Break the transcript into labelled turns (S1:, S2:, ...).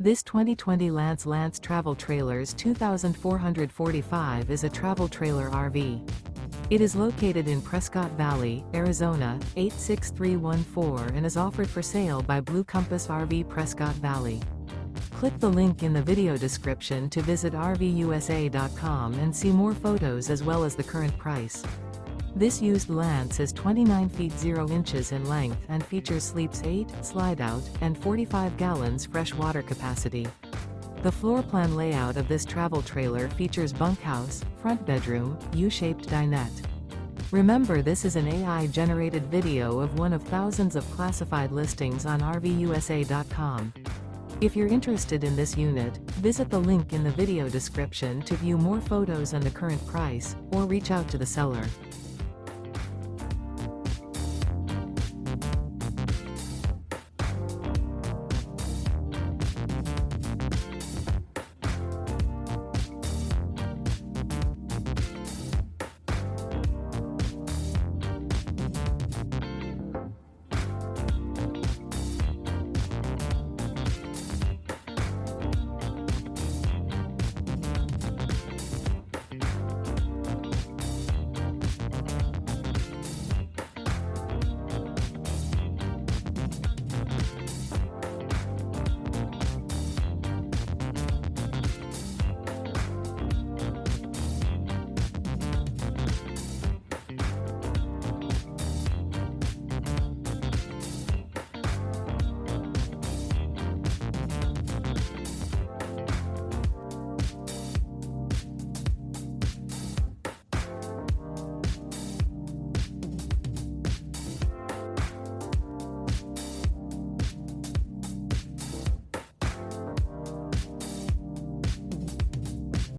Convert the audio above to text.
S1: This 2020 Lance Travel Trailers 2445 is a travel trailer RV. It is located in Prescott Valley, Arizona, 86314 and is offered for sale by Blue Compass RV Prescott Valley. Click the link in the video description to visit RVUSA.com and see more photos as well as the current price. This used Lance is 29 feet 0 inches in length and features sleeps 8, Slideout, and 45 gallons fresh water capacity. The floor plan layout of this travel trailer features bunkhouse, front bedroom, U-shaped dinette. Remember, this is an AI-generated video of one of thousands of classified listings on RVUSA.com. If you're interested in this unit, visit the link in the video description to view more photos and the current price, or reach out to the seller.